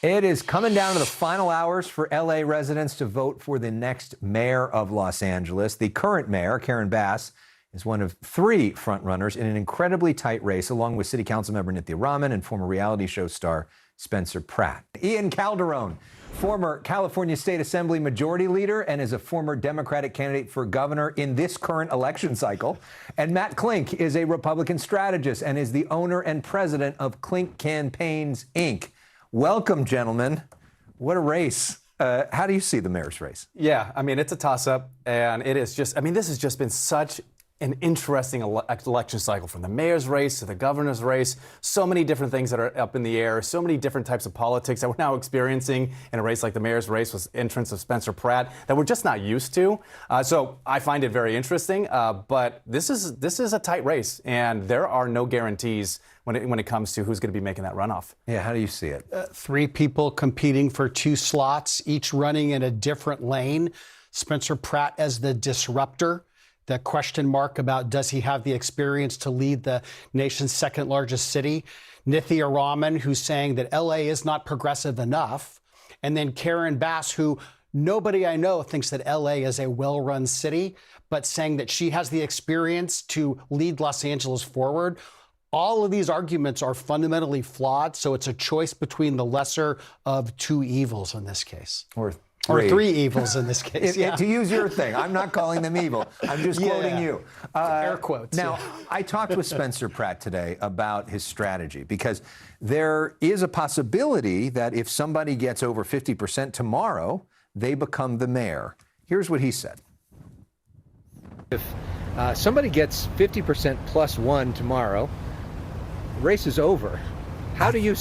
It is coming down to the final hours for LA residents to vote for the next mayor of Los Angeles. The current mayor, Karen Bass, is one of three frontrunners in an incredibly tight race, along with City Council member Nithya Raman and former reality show star Spencer Pratt. Ian Calderon, former California State Assembly Majority Leader and is a former Democratic candidate for governor in this current election cycle. And Matt Klink is a Republican strategist and is the owner and president of Klink Campaigns, Inc. Welcome, gentlemen. What a race. How do you see the mayor's race? Yeah, I mean, it's a toss-up, and it is just, I mean, this has just been such an interesting election cycle, from the mayor's race to the governor's race. So many different things that are up in the air, so many different types of politics that we're now experiencing in a race like the mayor's race with entrance of Spencer Pratt that we're just not used to. So I find it very interesting, but this is a tight race, and there are no guarantees when it comes to who's going to be making that runoff. Yeah, how do you see it? Three people competing for two slots, each running in a different lane. Spencer Pratt as the disruptor. The question mark about does he have the experience to lead the nation's second largest city. Nithya Raman, who's saying that LA is not progressive enough. And then Karen Bass, who nobody I know thinks that LA is a well-run city, but saying that she has the experience to lead Los Angeles forward. All of these arguments are fundamentally flawed, so it's a choice between the lesser of two evils in this case. Or three evils in this case. To use your thing, I'm not calling them evil. I'm just quoting you. Air quotes. Now, I talked with Spencer Pratt today about his strategy, because there is a possibility that if somebody gets over 50% tomorrow, they become the mayor. Here's what he said. If somebody gets 50% plus one tomorrow, the race is over. How do you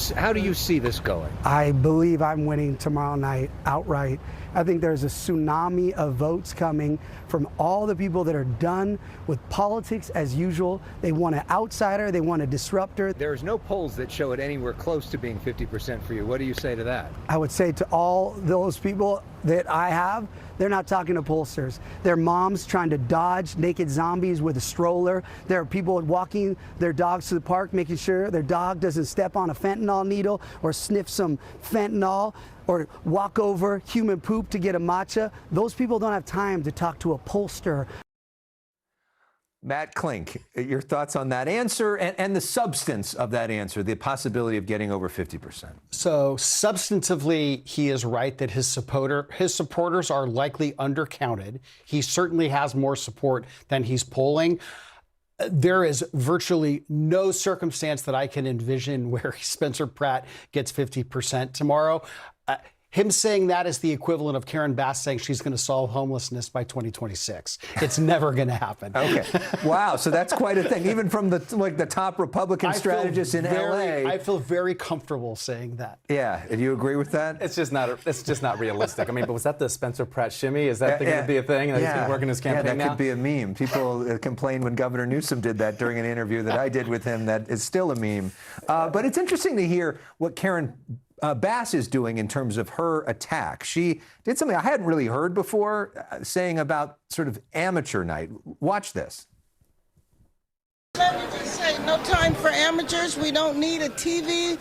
see this going? I believe I'm winning tomorrow night outright. I think there's a tsunami of votes coming from all the people that are done with politics as usual. They want an outsider, they want a disruptor. There's no polls that show it anywhere close to being 50% for you. What do you say to that? I would say to all those people that I have, they're not talking to pollsters. They're moms trying to dodge naked zombies with a stroller. There are people walking their dogs to the park, making sure their dog doesn't step on a fentanyl needle or sniff some fentanyl or walk over human poop to get a matcha. Those people don't have time to talk to a pollster. Matt Klink, your thoughts on that answer and the substance of that answer, the possibility of getting over 50%. So substantively, he is right that his supporters are likely undercounted. He certainly has more support than he's polling. There is virtually no circumstance that I can envision where Spencer Pratt gets 50% tomorrow. Him saying that is the equivalent of Karen Bass saying she's going to solve homelessness by 2026. It's never going to happen. Okay. Wow. So that's quite a thing. Even from the top Republican strategists in LA. I feel very comfortable saying that. Yeah. Do you agree with that? It's just not realistic. I mean, but was that the Spencer Pratt shimmy? Is that going to be a thing? He's been working his campaign that could be a meme. People complained when Governor Newsom did that during an interview that I did with him. That is still a meme. But it's interesting to hear what Karen Bass is doing in terms of her attack. She did something I hadn't really heard before, saying about sort of amateur night. Watch this. Let me just say, no time for amateurs. We don't need a TV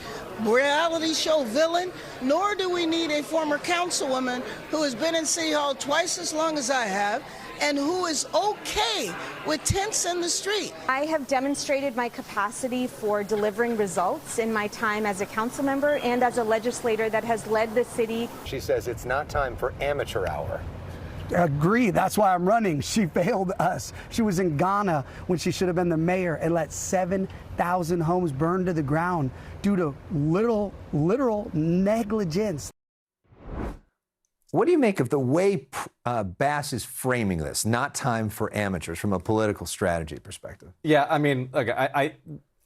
reality show villain, nor do we need a former councilwoman who has been in City Hall twice as long as I have, and who is okay with tents in the street. I have demonstrated my capacity for delivering results in my time as a council member and as a legislator that has led the city. She says it's not time for amateur hour. Agree. That's why I'm running. She failed us. She was in Ghana when she should have been the mayor and let 7,000 homes burn to the ground due to literal negligence. What do you make of the way Bass is framing this? Not time for amateurs from a political strategy perspective. Yeah, I mean, look, I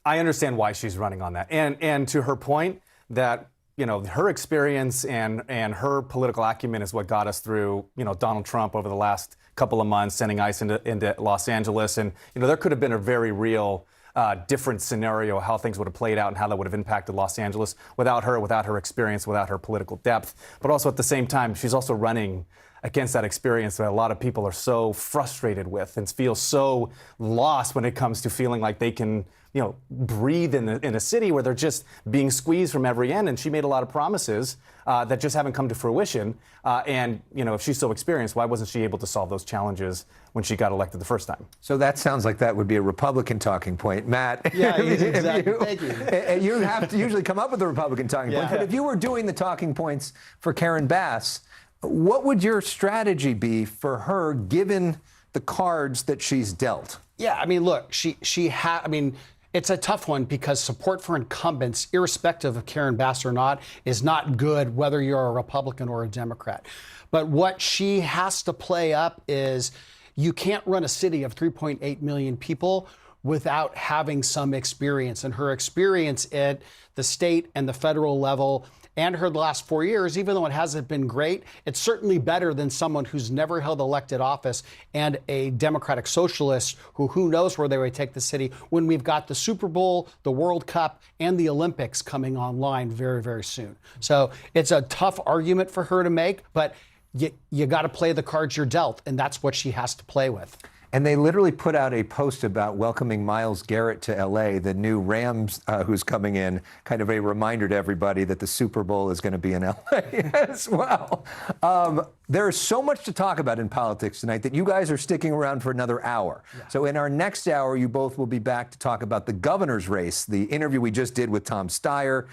understand why she's running on that, and to her point that her experience and her political acumen is what got us through Donald Trump over the last couple of months, sending ICE into Los Angeles, and there could have been a very real different scenario, how things would have played out and how that would have impacted Los Angeles without her experience, without her political depth. But also at the same time, she's also running against that experience that a lot of people are so frustrated with and feel so lost when it comes to feeling like they can breathe in a city where they're just being squeezed from every end. And she made a lot of promises that just haven't come to fruition. And if she's so experienced, why wasn't she able to solve those challenges when she got elected the first time? So that sounds like that would be a Republican talking point, Matt. Yeah, exactly. Thank you. You have to usually come up with a Republican talking point. But if you were doing the talking points for Karen Bass, what would your strategy be for her, given the cards that she's dealt? Yeah, I mean, look, it's a tough one because support for incumbents, irrespective of Karen Bass or not, is not good whether you're a Republican or a Democrat. But what she has to play up is you can't run a city of 3.8 million people without having some experience. And her experience at the state and the federal level and her last 4 years, even though it hasn't been great, it's certainly better than someone who's never held elected office and a Democratic socialist who knows where they would take the city when we've got the Super Bowl, the World Cup, and the Olympics coming online very, very soon. So it's a tough argument for her to make, but you got to play the cards you're dealt, and that's what she has to play with. And they literally put out a post about welcoming Myles Garrett to L.A., the new Rams who's coming in, kind of a reminder to everybody that the Super Bowl is going to be in L.A. as well. There is so much to talk about in politics tonight that you guys are sticking around for another hour. Yeah. So in our next hour, you both will be back to talk about the governor's race, the interview we just did with Tom Steyer,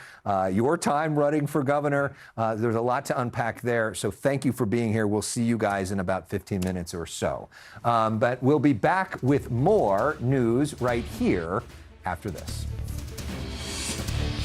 your time running for governor. There's a lot to unpack there. So thank you for being here. We'll see you guys in about 15 minutes or so. But we'll be back with more news right here after this.